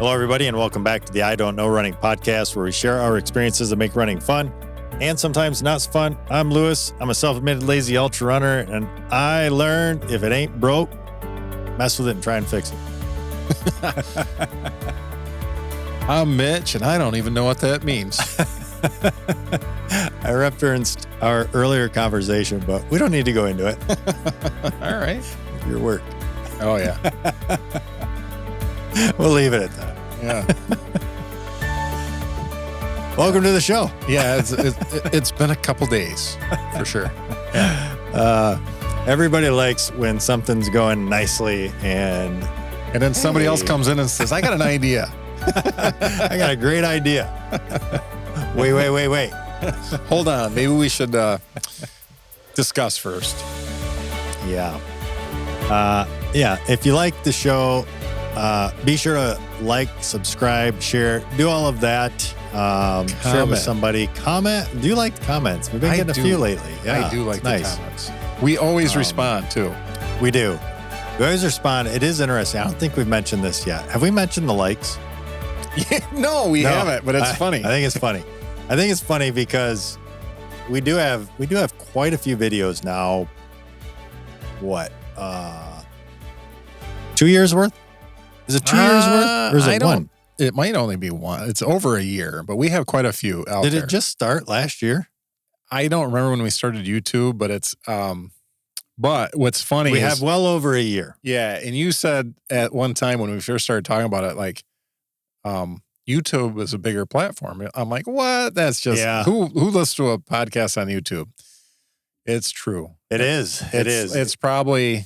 Hello, everybody, and welcome back to the I Don't Know Running podcast, where we share our experiences that make running fun and sometimes not so fun. I'm Lewis. I'm a self-admitted lazy ultra runner, and I learned if it ain't broke, mess with it and try and fix it. I'm Mitch, and I don't even know what that means. I referenced our earlier conversation, but we don't need to go into it. All right. Your work. Oh, yeah. We'll leave it at that. Yeah. Welcome to the show. Yeah, it's been a couple days, for sure. Yeah. Everybody likes when something's going nicely and then somebody else comes in and says, I got an idea. I got a great idea. Wait. Hold on. Maybe we should discuss first. Yeah. If you like the show, be sure to like, subscribe, share, do all of that. Share it with somebody. Comment. Do you like the comments? We've been getting a few lately. Yeah, I do like the nice. comments. We always respond, too. We do. We always respond. It is interesting. I don't think we've mentioned this yet. Have we mentioned the likes? Yeah, no, we haven't, but it's funny. I think it's funny. I think it's funny because we do have quite a few videos now. What? 2 years worth? Is it 2 years worth? Or is it one? It might only be one. It's over a year, but we have quite a few out there. Did it just start last year? I don't remember when we started YouTube, but it's but what's funny we is have well over a year. Yeah, and you said at one time when we first started talking about it, like YouTube is a bigger platform. I'm like, what? That's just who listens to a podcast on YouTube? It's true. It is. It's probably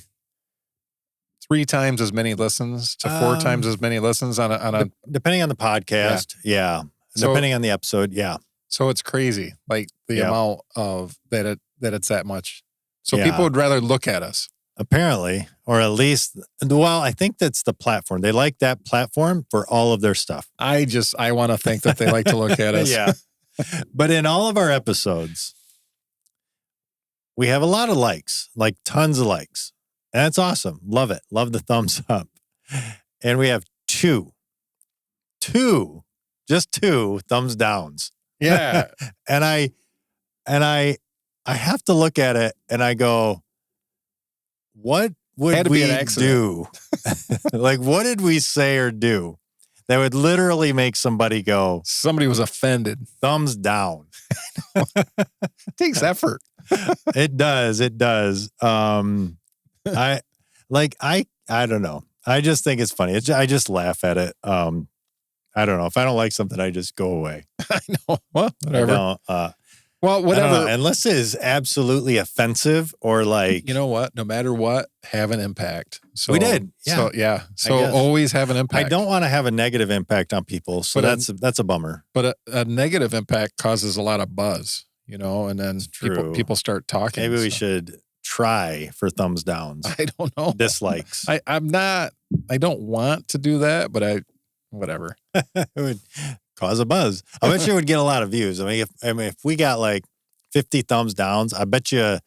3 times as many listens to 4 times as many listens on a depending on the podcast. Yeah. So, depending on the episode. Yeah. So it's crazy, like the amount of that it's that much. So Yeah. people would rather look at us. Apparently, or at least, well, I think that's the platform. They like that platform for all of their stuff. I want to think that they like to look at us. Yeah. But in all of our episodes, we have a lot of likes, like tons of likes. And that's awesome. Love it. Love the thumbs up. And we have just two thumbs downs. Yeah. and I have to look at it and I go, what would we do? Like, what did we say or do that would literally make somebody go, somebody was offended? Thumbs down. It takes effort. It does. I don't know. I just think it's funny. I just laugh at it. I don't know. If I don't like something, I just go away. I know. Well, whatever. Well, whatever. Unless it is absolutely offensive or like, you know what? No matter what, have an impact. So we did. Yeah. So always have an impact. I don't want to have a negative impact on people. So that's a bummer. But a negative impact causes a lot of buzz, and then people start talking. Maybe we should try for thumbs downs. I don't know. Dislikes. I don't want to do that, but whatever. It would cause a buzz. I bet you it would get a lot of views. I mean, if we got like 50 thumbs downs, I bet you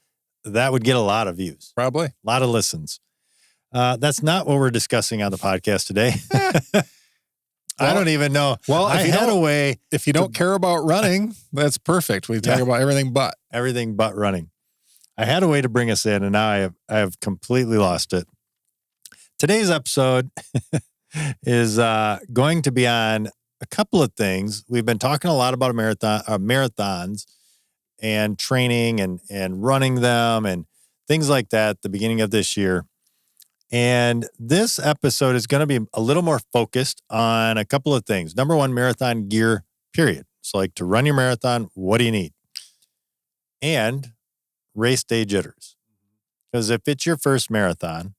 that would get a lot of views. Probably. A lot of listens. That's not what we're discussing on the podcast today. I don't even know. Well, if you don't care about running, that's perfect. We talk about everything but running. I had a way to bring us in, and now I have completely lost it. Today's episode is going to be on a couple of things. We've been talking a lot about marathons and training and running them and things like that at the beginning of this year. And this episode is going to be a little more focused on a couple of things. Number one, marathon gear, period. So like to run your marathon, what do you need? And race day jitters. Because if it's your first marathon,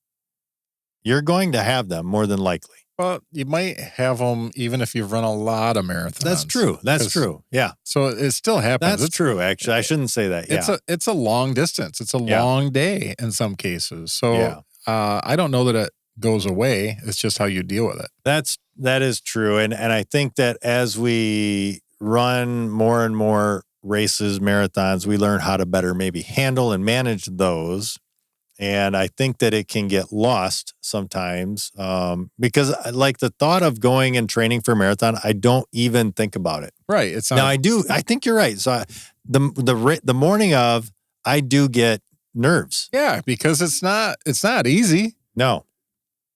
you're going to have them more than likely. Well, you might have them even if you've run a lot of marathons. That's true. Yeah. So it still happens. That's true, actually. I shouldn't say that. Yeah. It's a long distance. It's a long day in some cases. So I don't know that it goes away. It's just how you deal with it. That is true. And I think that as we run more and more races, marathons, we learn how to better maybe handle and manage those. And I think that it can get lost sometimes because like the thought of going and training for a marathon, I don't even think about it. Right. It's not. Now I do. I think you're right. So the morning of, I do get nerves. Yeah, because it's not easy. No.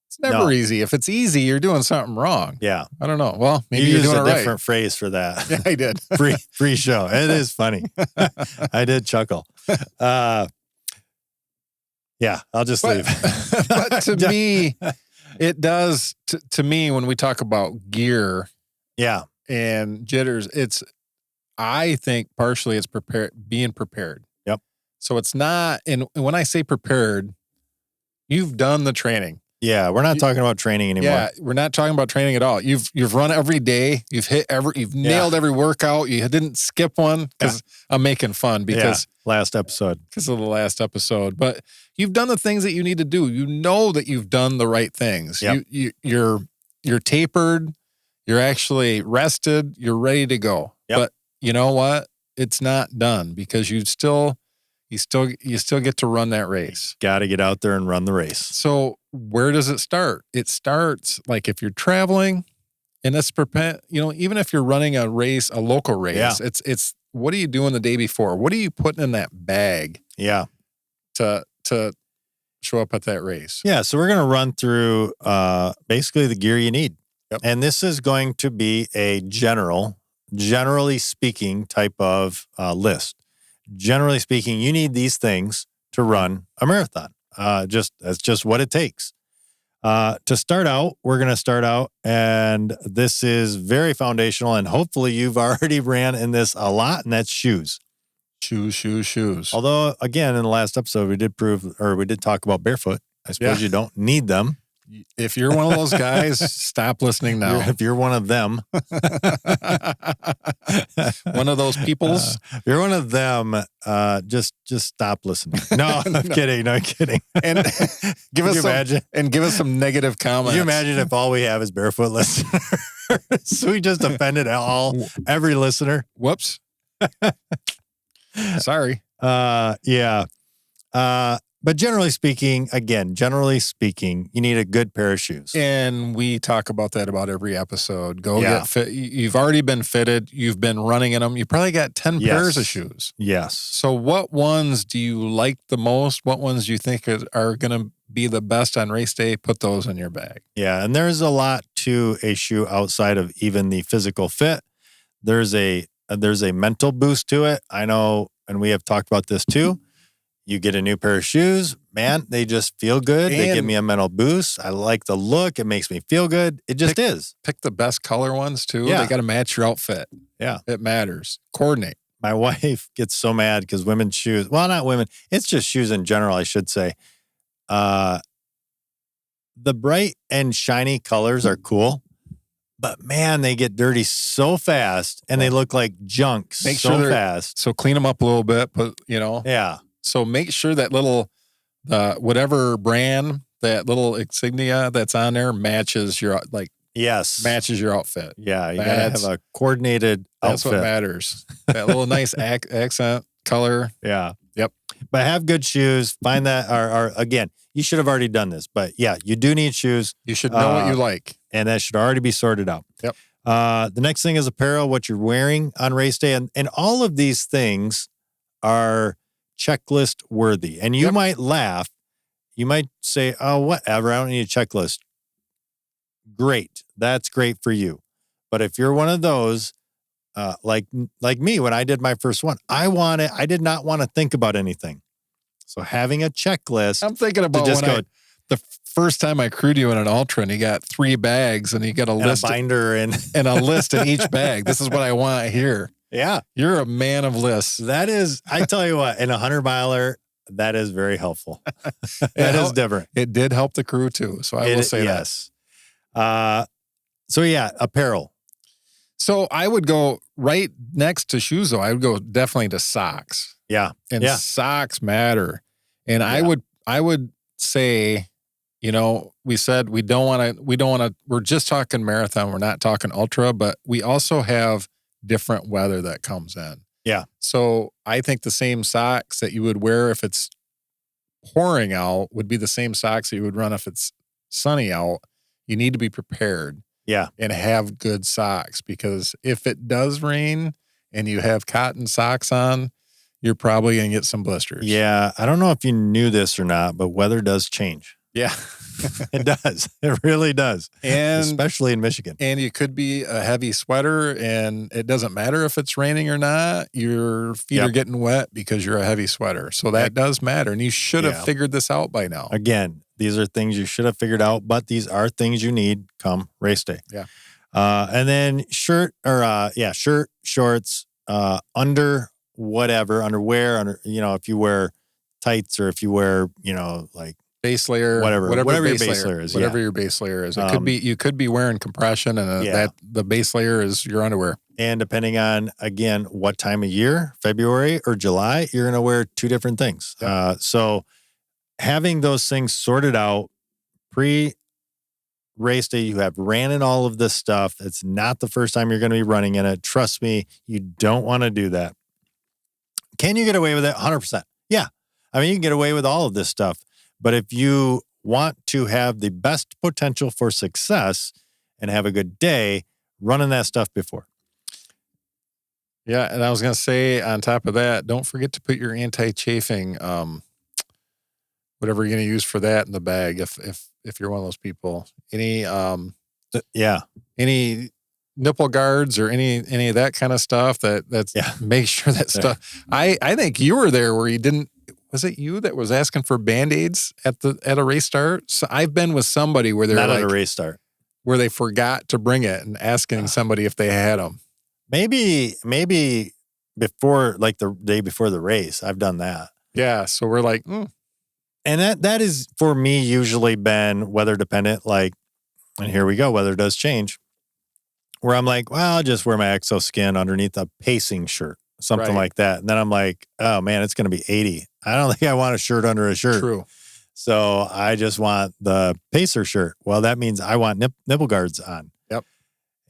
It's never easy. If it's easy, you're doing something wrong. Yeah. I don't know. Well, maybe you you're doing used a it different phrase for that. Yeah, I did. Free show. It is funny. I did chuckle. Yeah, I'll just leave. But to me, it does. To me, when we talk about gear, yeah, and jitters, I think partially it's being prepared. Yep. So it's not, and when I say prepared, you've done the training. Yeah, we're not talking about training anymore. Yeah, we're not talking about training at all. You've run every day. You've nailed every workout. You didn't skip one because I'm making fun because last episode. Because of the last episode. But you've done the things that you need to do. You know that you've done the right things. Yep. You're tapered. You're actually rested. You're ready to go. Yep. But you know what? It's not done because you still get to run that race. Got to get out there and run the race. So where does it start? It starts like if you're traveling, and it's even if you're running a race, a local race, it's what are you doing the day before? What are you putting in that bag? Yeah. To show up at that race. Yeah. So we're going to run through basically the gear you need. Yep. And this is going to be a generally speaking type of list. Generally speaking, you need these things to run a marathon. That's just what it takes. To start out, we're going to start out, and this is very foundational, and hopefully you've already ran in this a lot, and that's shoes. Shoes. Although, again, in the last episode, we did talk about barefoot. I suppose you don't need them. If you're one of those guys, stop listening now. If you're one of them. One of those peoples. If you're one of them, just stop listening. No, I'm kidding. No, I'm kidding. And give us some negative comments. Can you imagine if all we have is barefoot listeners? So we just offended every listener. Whoops. Sorry. Yeah. But generally speaking, you need a good pair of shoes. And we talk about that about every episode. Go get fit. You've already been fitted. You've been running in them. You probably got 10 pairs of shoes. Yes. So what ones do you like the most? What ones do you think are going to be the best on race day? Put those in your bag. Yeah. And there's a lot to a shoe outside of even the physical fit. There's a mental boost to it. I know, and we have talked about this too. You get a new pair of shoes, man, they just feel good. They give me a mental boost. I like the look. It makes me feel good. It just is. Pick the best color ones too. Yeah. They got to match your outfit. Yeah. It matters. Coordinate. My wife gets so mad because women's shoes, well, not women, it's just shoes in general, I should say. The bright and shiny colors are cool, but man, they get dirty so fast and they look like junk so fast. So clean them up a little bit, Yeah. So make sure that whatever brand, that little insignia that's on there matches your outfit. Yeah, you gotta have a coordinated outfit. That's what matters. That little nice accent color. Yeah. Yep. But have good shoes. Find that, or again, you should have already done this, but yeah, you do need shoes. You should know what you like. And that should already be sorted out. Yep. The next thing is apparel, what you're wearing on race day. And all of these things are checklist worthy. And you might laugh. You might say, oh, whatever, I don't need a checklist. Great. That's great for you. But if you're one of those, like me, when I did my first one, I did not want to think about anything. So having a checklist. I'm thinking about the first time I crewed you in an ultra and you got 3 bags and you got a list, a binder and a list in each bag. This is what I want here. Yeah. You're a man of lists. That is, I tell you what, in a 100-miler, that is very helpful. That is different. It did help the crew too. So I will say yes. So yeah, apparel. So I would go right next to shoes though. I would go definitely to socks. Yeah. And socks matter. And I would say, we said we don't want to, we're just talking marathon. We're not talking ultra, but we also have different weather that comes in. Yeah. So I think the same socks that you would wear if it's pouring out would be the same socks that you would run if it's sunny out. You need to be prepared. Yeah. And have good socks, because if it does rain and you have cotton socks on, you're probably going to get some blisters. Yeah. I don't know if you knew this or not, but weather does change. Yeah. It does. It really does. And especially in Michigan. And you could be a heavy sweater, and it doesn't matter if it's raining or not. Your feet are getting wet because you're a heavy sweater. So that does matter. And you should have figured this out by now. Again, these are things you should have figured out, but these are things you need come race day. Yeah. And then shirt, shorts, underwear, if you wear tights or if you wear, like base layer, whatever your base layer is. Whatever your base layer is. It could be, you could be wearing compression, and that the base layer is your underwear. And depending on, again, what time of year, February or July, you're going to wear two different things. Yep. So having those things sorted out pre-race day, you have ran in all of this stuff. It's not the first time you're going to be running in it. Trust me, you don't want to do that. Can you get away with it? 100%. Yeah. I mean, you can get away with all of this stuff. But if you want to have the best potential for success and have a good day, running that stuff before. Yeah, and I was going to say, on top of that, don't forget to put your anti-chafing, whatever you're going to use for that, in the bag. If you're one of those people, any nipple guards or any of that kind of stuff. Make sure that stuff. I think you were there where you didn't. Was it you that was asking for Band-Aids at a race start? So I've been with somebody where they're not at a race start, where they forgot to bring it and asking somebody if they had them. Maybe before, like the day before the race, I've done that. Yeah. So we're like, and that is for me usually been weather dependent. Like, and here we go, weather does change. Where I'm like, well, I'll just wear my exoskin underneath a pacing shirt, something like that. And then I'm like, oh man, it's going to be 80. I don't think I want a shirt under a shirt. True. So I just want the pacer shirt. Well, that means I want nipple guards on. Yep.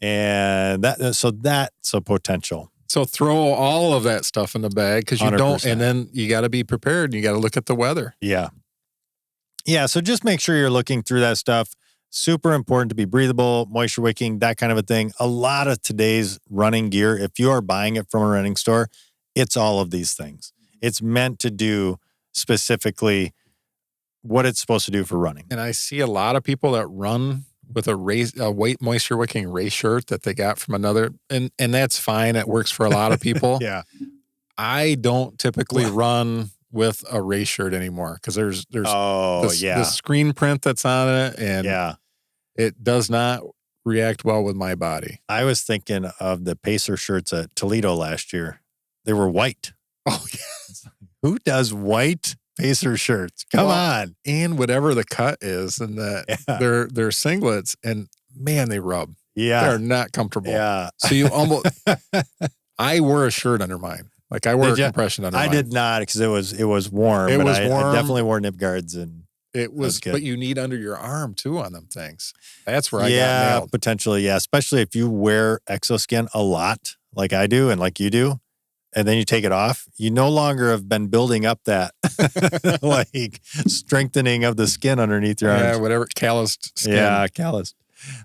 And that's a potential. So throw all of that stuff in the bag, because you 100%. don't, and then you got to be prepared. You got to look at the weather. Yeah. Yeah. So just make sure you're looking through that stuff. Super important to be breathable, moisture wicking, that kind of a thing. A lot of today's running gear, if you are buying it from a running store, it's all of these things. It's meant to do specifically what it's supposed to do for running. And I see a lot of people that run with a weight moisture wicking race shirt that they got from another, and that's fine. It works for a lot of people. Yeah. I don't typically run with a race shirt anymore, because there's the screen print that's on it, and it does not react well with my body. I was thinking of the Pacer shirts at Toledo last year. They were white. Oh, yeah. Who does white Pacer shirts? Come on. And whatever the cut is, and they're singlets, and man, they rub. Yeah. They're not comfortable. Yeah. So you almost, I wore a shirt under mine. Like I wore a compression under mine. I did not, because it was warm. It was warm. I definitely wore nip guards, and it was but you need under your arm too on them things. That's where I got nailed. Potentially, yeah. Especially if you wear exoskin a lot, like I do and like you do, and then you take it off, you no longer have been building up that like strengthening of the skin underneath your arms. Yeah, whatever, calloused skin. Yeah, calloused.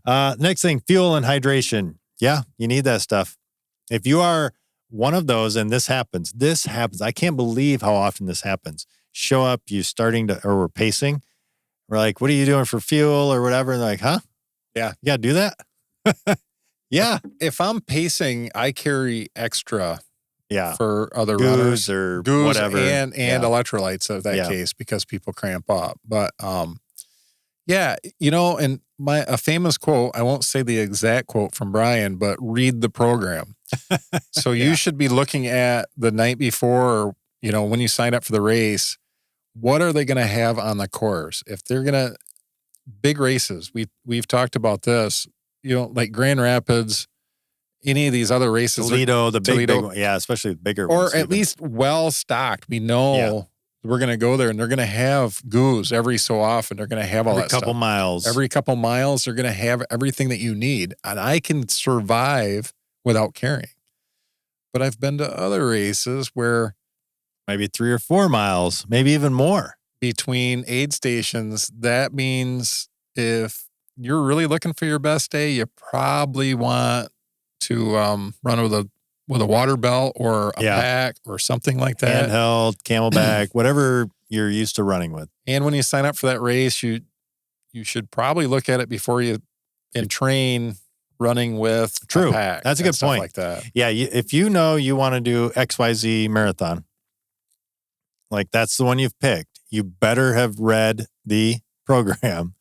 Next thing, fuel and hydration. Yeah, you need that stuff. If you are one of those, and this happens. I can't believe how often this happens. Show up, we're pacing. We're like, what are you doing for fuel or whatever? And they're like, huh? Yeah. You got to do that? Yeah. If I'm pacing, I carry extra for other runners or whatever. And electrolytes of that case, because people cramp up. But, and a famous quote, I won't say the exact quote from Brian, but read the program. So you should be looking at the night before, or, when you sign up for the race, what are they going to have on the course? If they're going to, big races, we've talked about this, like Grand Rapids, any of these other races. Toledo, big one. Yeah, especially the bigger ones. Or at least well stocked. We know we're going to go there, and they're going to have goos every so often. They're going to have all that stuff. Every couple miles, they're going to have everything that you need. And I can survive without carrying. But I've been to other races where maybe 3 or 4 miles, maybe even more. between aid stations, that means if you're really looking for your best day, you probably want to run with a water belt or a pack or something like that. Handheld, Camelback, whatever you're used to running with. And when you sign up for that race, you should probably look at it before you train running with a pack. That's a good point. Like that. Yeah, if you know you want to do XYZ marathon, like that's the one you've picked, you better have read the program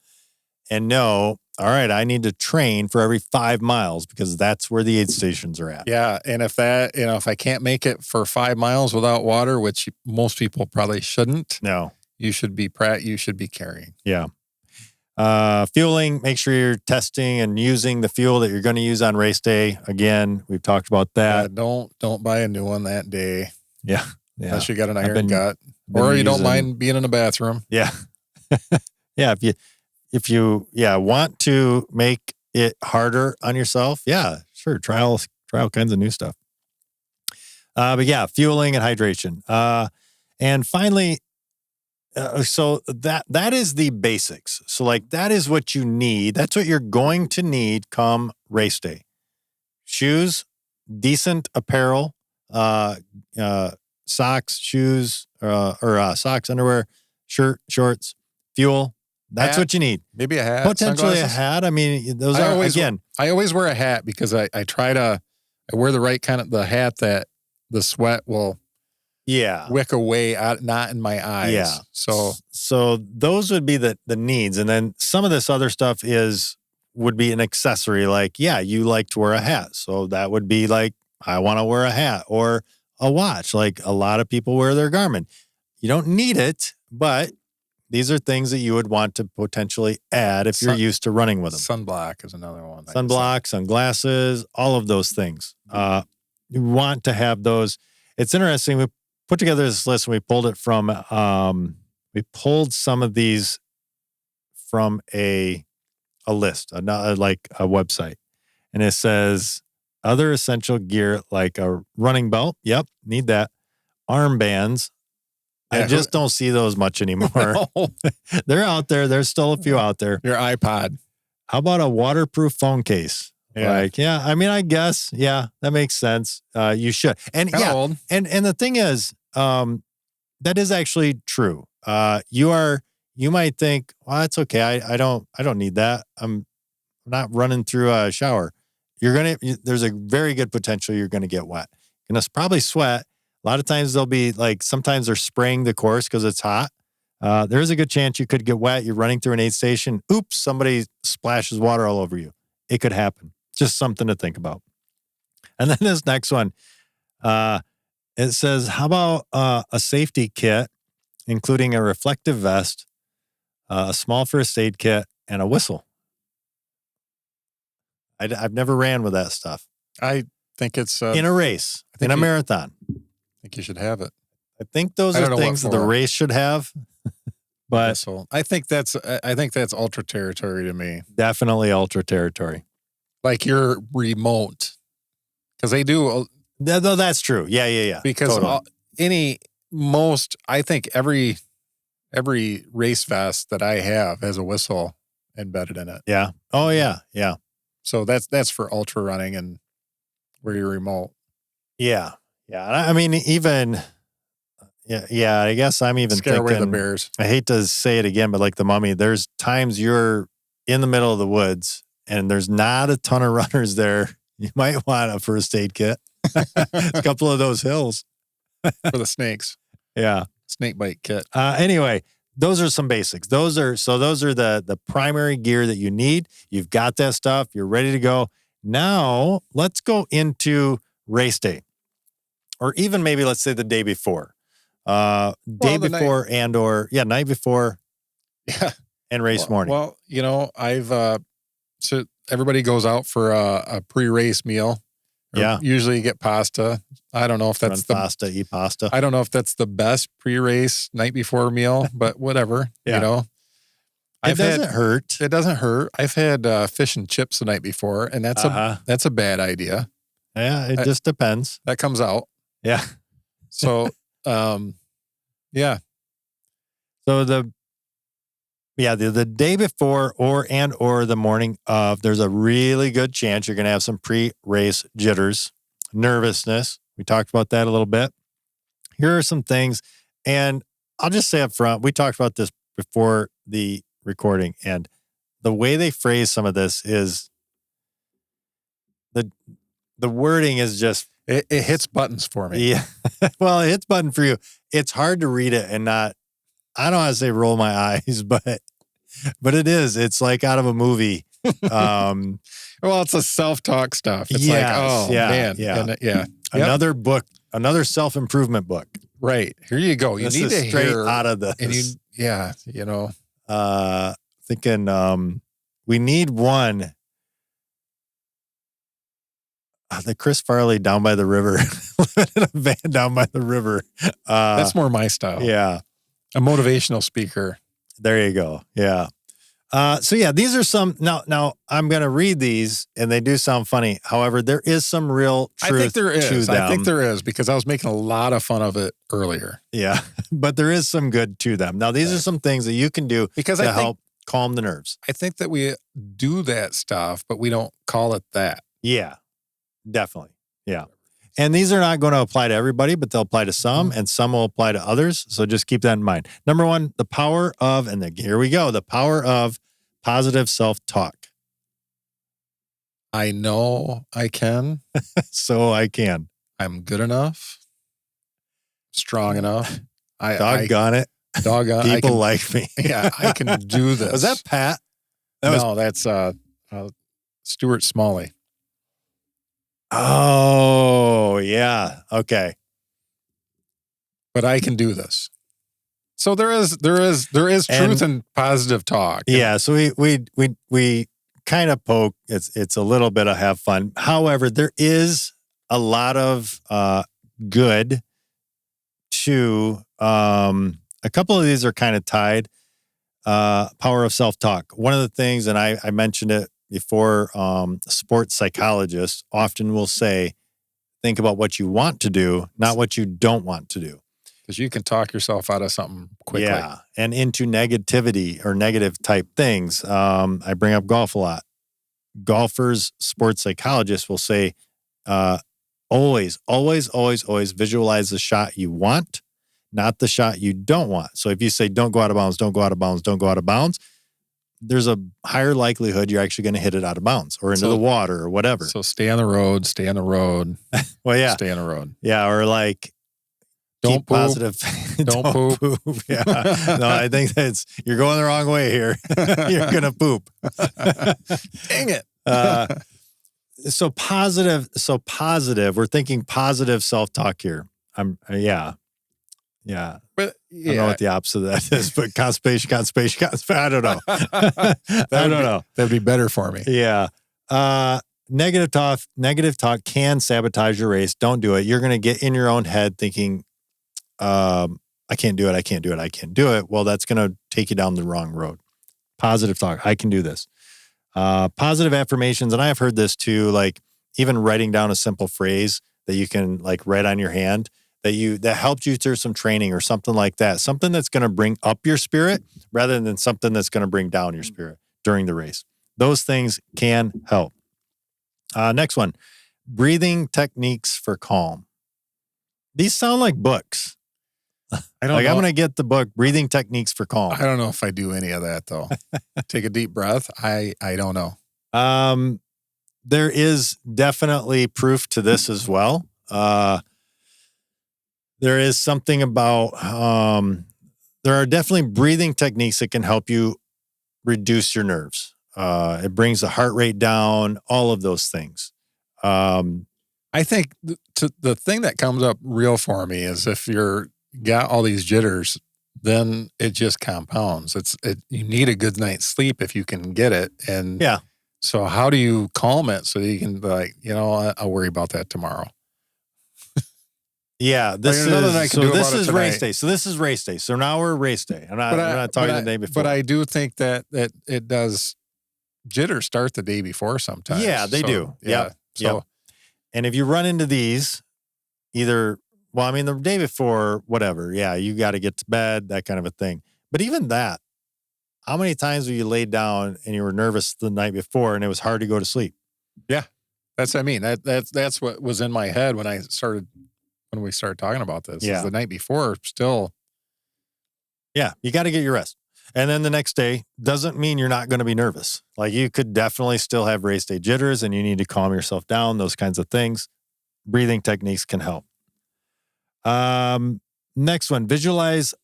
and know, all right, I need to train for every 5 miles because that's where the aid stations are at. Yeah. And if I can't make it for 5 miles without water, which most people probably shouldn't. No. You should be carrying. Yeah. Fueling, make sure you're testing and using the fuel that you're going to use on race day. Again, we've talked about that. Yeah, don't buy a new one that day. Yeah. Unless you got an iron gut. Or you don't mind being in a bathroom. Yeah. Yeah. If you want to make it harder on yourself, yeah, sure. Try all kinds of new stuff. But yeah, fueling and hydration. And finally, so that is the basics. So like that is what you need. That's what you're going to need come race day. Shoes, decent apparel, socks, shoes, or socks, underwear, shirt, shorts, fuel. That's what you need. Maybe a hat. Potentially sunglasses. A hat. I mean, those are, again. I always wear a hat because I wear the right kind of the hat that the sweat will wick away, not in my eyes. Yeah. So those would be the needs. And then some of this other stuff would be an accessory. Like, you like to wear a hat. So that would be like, I want to wear a hat or a watch. Like a lot of people wear their Garmin. You don't need it, but these are things that you would want to potentially add if you're used to running with them. Sunblock is another one. Sunblock, sunglasses, all of those things. You want to have those. It's interesting. We put together this list and we pulled it from, we pulled some of these from a list, like a website. And it says other essential gear like a running belt. Yep, need that. Armbands. I just don't see those much anymore. No. They're out there. There's still a few out there. Your iPod. How about a waterproof phone case? Yeah. Like, I mean, I guess, that makes sense. You should. And and the thing is, that is actually true. You might think, well, that's okay. I don't need that. I'm not running through a shower. There's a very good potential you're going to get wet. You're going to probably sweat. A lot of times they'll be like, sometimes they're spraying the course because it's hot. There's a good chance you could get wet. You're running through an aid station. Oops, somebody splashes water all over you. It could happen. Just something to think about. And then this next one, it says, how about a safety kit, including a reflective vest, a small first aid kit, and a whistle? I've never ran with that stuff. I think it's... in a race, in a marathon. I think you should have it. I think those are things that the race should have. But I think that's ultra territory to me. Definitely ultra territory. Like your remote. Because they do. No, that's true. Yeah. Because totally. I think every race vest that I have has a whistle embedded in it. Yeah. Oh, yeah. So that's for ultra running and where you're remote. Yeah. I mean, even, I guess I'm even Scare thinking. Away the bears. I hate to say it again, but like the Mummy, there's times you're in the middle of the woods and there's not a ton of runners there. You might want a first aid kit. A couple of those hills. For the snakes. Yeah. Snake bite kit. Anyway, those are some basics. Those are the primary gear that you need. You've got that stuff. You're ready to go. Now let's go into race day. Or even maybe let's say the day before. Night before. Yeah. And race morning. Well, I've so everybody goes out for a pre-race meal. Yeah. Usually you get pasta. I don't know if that's eat pasta. I don't know if that's the best pre-race night before meal, but whatever. Yeah. It doesn't hurt. It doesn't hurt. I've had fish and chips the night before, and that's a bad idea. Yeah, it just depends. That comes out. Yeah. So, yeah. So the day before or the morning of, there's a really good chance you're going to have some pre-race jitters, nervousness. We talked about that a little bit. Here are some things, and I'll just say up front, we talked about this before the recording, and the way they phrase some of this is the wording is just... It hits buttons for me. Yeah. Well, it hits button for you. It's hard to read it and not, I don't know how to say roll my eyes, but it is. It's like out of a movie. Well, it's a self-talk stuff. It's like, oh, man. Yeah. Another book, another self-improvement book. Right. Here you go. You this need is to straight hear, out of this. And thinking we need one. The Chris Farley Down by the River. Living in a van down by the river. That's more my style. Yeah. A motivational speaker. There you go. Yeah. So yeah, these are some, now I'm going to read these and they do sound funny. However, there is some real truth I think there is. to them. I think there is, because I was making a lot of fun of it earlier. Yeah. But there is some good to them. Now, these are some things that you can do to help calm the nerves. I think that we do that stuff, but we don't call it that. Yeah, definitely. Yeah. And these are not going to apply to everybody, but they'll apply to some, and some will apply to others. So just keep that in mind. Number one, the power of, and here we go, the power of positive self-talk. I know I can. So I can. I'm good enough. Strong enough. Doggone it. Doggone it. People like me. Yeah, I can do this. Was that Pat? That's Stuart Smalley. Oh, yeah. Okay. But I can do this. So there is truth in positive talk. Yeah. So we kind of poke. It's a little bit of have fun. However, there is a lot of good to a couple of these are kind of tied. Power of self-talk. One of the things, and I mentioned it before, sports psychologists often will say, think about what you want to do, not what you don't want to do. Because you can talk yourself out of something quickly. Yeah, and into negativity or negative type things. I bring up golf a lot. Golfers, sports psychologists will say, always visualize the shot you want, not the shot you don't want. So if you say, don't go out of bounds, don't go out of bounds, don't go out of bounds, there's a higher likelihood you're actually going to hit it out of bounds or into the water or whatever. So stay on the road, stay on the road. Well, yeah. Stay on the road. Yeah, or like, don't poop. Positive. Don't poop. Yeah. No, I think you're going the wrong way here. You're going to poop. Dang it. So positive. We're thinking positive self-talk here. Yeah. But I don't know what the opposite of that is, but constipation. I don't know. I don't know. That'd be better for me. Yeah. Negative talk can sabotage your race. Don't do it. You're going to get in your own head thinking, I can't do it. Well, that's going to take you down the wrong road. Positive talk. I can do this. Positive affirmations. And I have heard this too, like even writing down a simple phrase that you can like write on your hand that helped you through some training or something like that. Something that's going to bring up your spirit rather than something that's going to bring down your spirit during the race. Those things can help. Next one, breathing techniques for calm. These sound like books. I'm going to get the book, Breathing Techniques for Calm. I don't know if I do any of that though. Take a deep breath. I don't know. There is definitely proof to this as well. There is something about, there are definitely breathing techniques that can help you reduce your nerves. It brings the heart rate down, all of those things. I think the thing that comes up real for me is if you're got all these jitters, then it just compounds. You need a good night's sleep if you can get it. And yeah. So how do you calm it so that you can be like, I'll worry about that tomorrow. Yeah, this is race day. So this is race day. So now we're race day. I'm not talking the day before. But I do think that it does jitters start the day before sometimes. Yeah, they do. Yeah. So, and if you run into these, the day before, whatever. Yeah, you got to get to bed, that kind of a thing. But even that, how many times were you laid down and you were nervous the night before and it was hard to go to sleep? Yeah. That's what was in my head when we started talking about this. Yeah. Is the night before still. Yeah. You got to get your rest. And then the next day doesn't mean you're not going to be nervous. Like you could definitely still have race day jitters and you need to calm yourself down, those kinds of things. Breathing techniques can help. Next one, visualization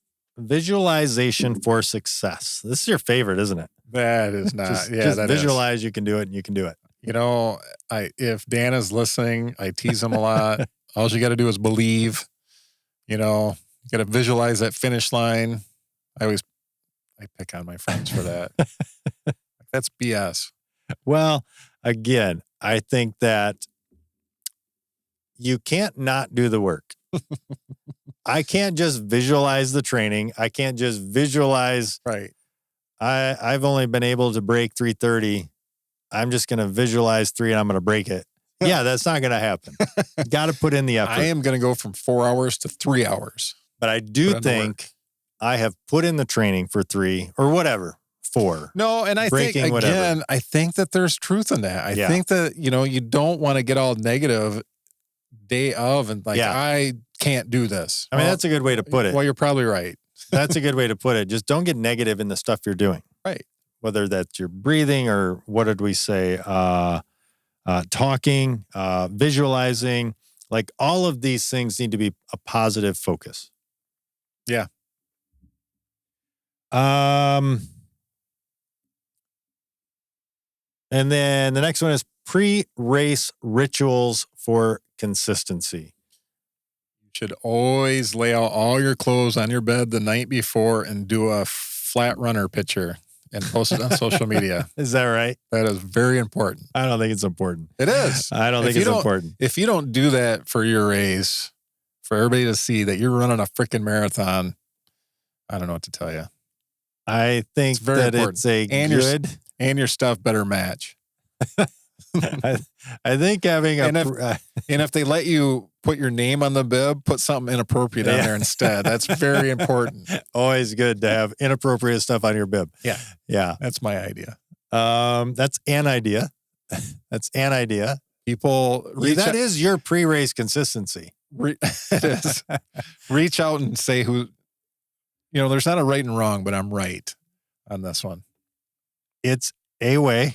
for success. This is your favorite, isn't it? That is not. Just that visualize you can do it and you can do it. You know, if Dan is listening, I tease him a lot. All you got to do is believe. You know, you got to visualize that finish line. I pick on my friends for that. That's BS. Well, again, I think that you can't not do the work. I can't just visualize the training. I can't just visualize. Right. I've only been able to break 330. I'm just going to visualize 3 and I'm going to break it. Yeah, that's not going to happen. Got to put in the effort. I am going to go from 4 hours to 3 hours. But I do think I have put in the training for 3 or whatever, 4. No, and I think, again, whatever. I think that there's truth in that. I think that, you don't want to get all negative day of and like, I can't do this. I mean, that's a good way to put it. Well, you're probably right. That's a good way to put it. Just don't get negative in the stuff you're doing. Right. Whether that's your breathing or what did we say? Talking, visualizing, like all of these things need to be a positive focus. Yeah. And then the next one is pre-race rituals for consistency. You should always lay out all your clothes on your bed the night before and do a flat runner picture and post it on social media. Is that right? That is very important. I don't think it's important. It is. I don't think it's important. If you don't do that for your race, for everybody to see that you're running a freaking marathon, I don't know what to tell you. I think it's very important. It's a good... And your stuff better match. I think having and if they let you put your name on the bib, put something inappropriate on there instead. That's very important. Always good to have inappropriate stuff on your bib. Yeah. Yeah. That's my idea. That's an idea. That's an idea. People that is your pre-race consistency. It is. Reach out and say who, there's not a right and wrong, but I'm right on this one. It's a way.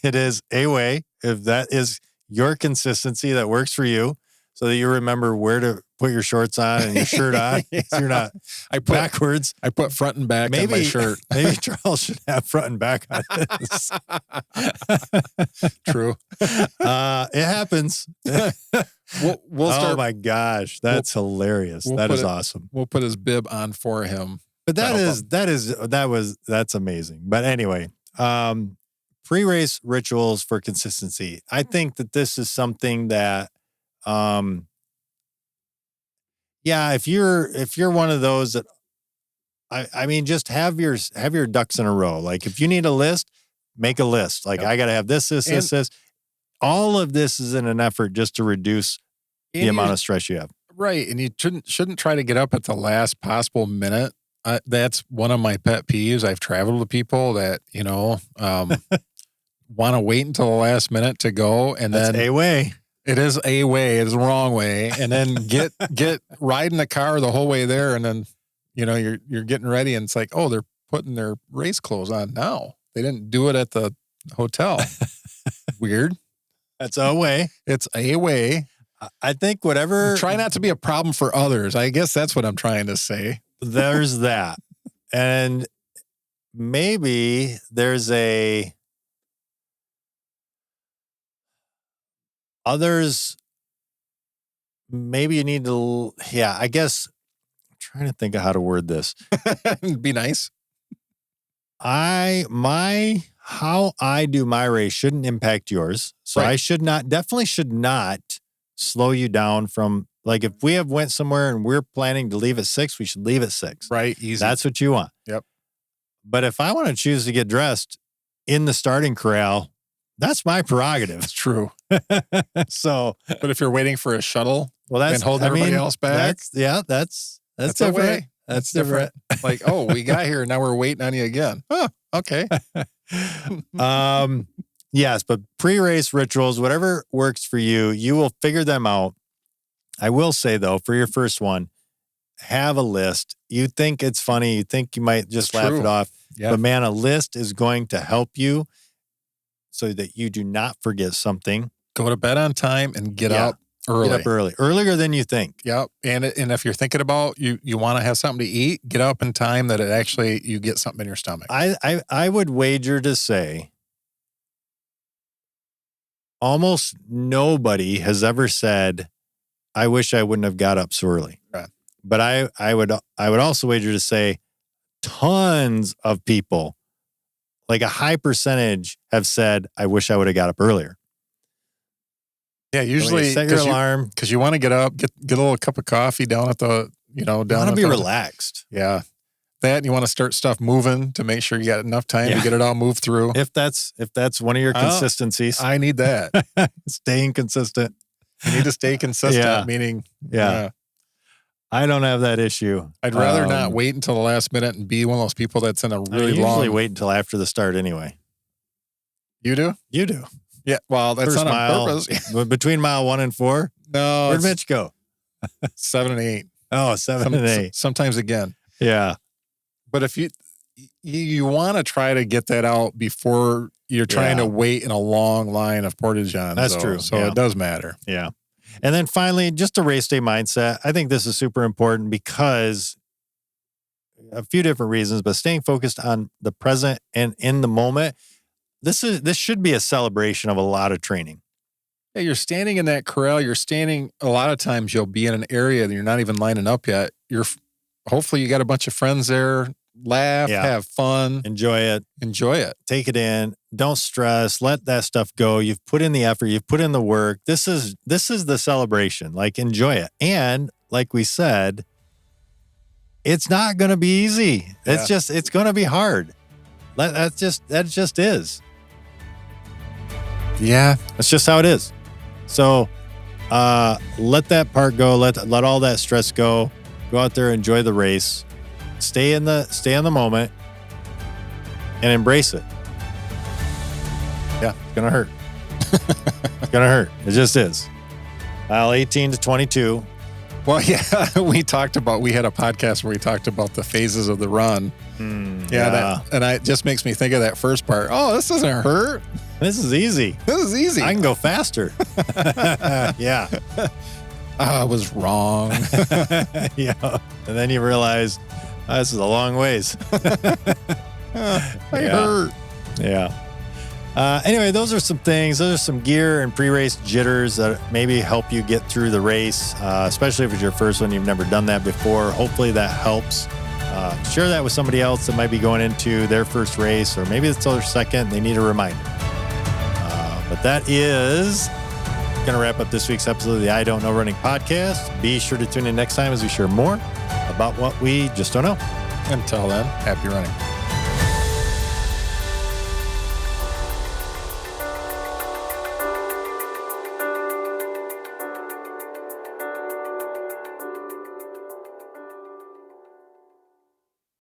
It is a way. If that is your consistency that works for you, so that you remember where to put your shorts on and your shirt on, so you're not backwards. I put front and back on my shirt. Maybe Charles should have front and back on this. True. It happens. We'll start. Oh my gosh, that's hilarious. That is awesome. We'll put his bib on for him. But that's amazing. But anyway, pre-race rituals for consistency. I think that this is something that, if you're one of those that, I mean, just have your ducks in a row. Like if you need a list, make a list. Like I got to have this. All of this is in an effort just to reduce the amount of stress you have. Right. And you shouldn't try to get up at the last possible minute. That's one of my pet peeves. I've traveled with people that, want to wait until the last minute to go. And that's then a way. It is a way. It is the wrong way. And then get riding the car the whole way there. And then, you're getting ready and it's like, oh, they're putting their race clothes on now. They didn't do it at the hotel. Weird. That's a way. It's a way. I think whatever. Try not to be a problem for others. I guess that's what I'm trying to say. There's that. And maybe there's others, maybe you need to, I guess, I'm trying to think of how to word this. Be nice. How I do my race shouldn't impact yours. So right. I definitely should not slow you down from, like if we have went somewhere and we're planning to leave at 6, we should leave at 6. Right. Easy. That's what you want. Yep. But if I want to choose to get dressed in the starting corral, that's my prerogative. It's true. So, but if you're waiting for a shuttle and hold everybody else back. That's a different. way. That's different. Like, oh, we got here. Now we're waiting on you again. Oh, okay. Yes, but pre-race rituals, whatever works for you, you will figure them out. I will say, though, for your first one, have a list. You think it's funny. You think you might just laugh it off. Yeah. But, man, a list is going to help you so that you do not forget something. Go to bed on time and get up early. Get up early. Earlier than you think. Yep. And if you're thinking about you want to have something to eat, get up in time that it actually you get something in your stomach. I would wager to say almost nobody has ever said, I wish I wouldn't have got up so early. Right. But I would also wager to say tons of people, like a high percentage, have said, I wish I would have got up earlier. Yeah, usually set your alarm because you want to get up, get a little cup of coffee down at the, you want to be relaxed. Yeah. That, you want to start stuff moving to make sure you got enough time to get it all moved through. If that's one of your consistencies. I need that. Staying consistent. You need to stay consistent, meaning. Yeah. I don't have that issue. I'd rather not wait until the last minute and be one of those people that's in a really long. I usually wait until after the start anyway. You do? You do. Yeah. Well, that's First not mile, on purpose. Between mile 1 and 4? No. Where'd Mitch go? 7 and 8. Oh, 7 and 8. Sometimes again. Yeah. But if you want to try to get that out before you're trying to wait in a long line of porta-johns. That's true. So it does matter. Yeah. And then finally, just a race day mindset. I think this is super important because a few different reasons, but staying focused on the present and in the moment. This should be a celebration of a lot of training. Yeah, you're standing in that corral. You're standing, a lot of times you'll be in an area that you're not even lining up yet. Hopefully you got a bunch of friends there. Laugh, have fun. Enjoy it. Take it in. Don't stress. Let that stuff go. You've put in the effort. You've put in the work. This is the celebration. Like, enjoy it. And like we said, it's not going to be easy. Yeah. It's going to be hard. That just is. Yeah. That's just how it is. So let that part go. Let all that stress go. Go out there, enjoy the race. Stay in the moment and embrace it. Yeah, it's gonna hurt. It's gonna hurt. It just is. Well, 18 to 22. Well, yeah, we had a podcast where we talked about the phases of the run. And it just makes me think of that first part. Oh, this doesn't hurt. This is easy. I can go faster. Yeah. I was wrong. Yeah. And then you realize, this is a long ways. I hurt. Yeah. Anyway, those are some things. Those are some gear and pre-race jitters that maybe help you get through the race, especially if it's your first one. You've never done that before. Hopefully that helps. Share that with somebody else that might be going into their first race, or maybe it's their second. They need a reminder. But that is going to wrap up this week's episode of the I Don't Know Running podcast. Be sure to tune in next time as we share more about what we just don't know. Until then, happy running.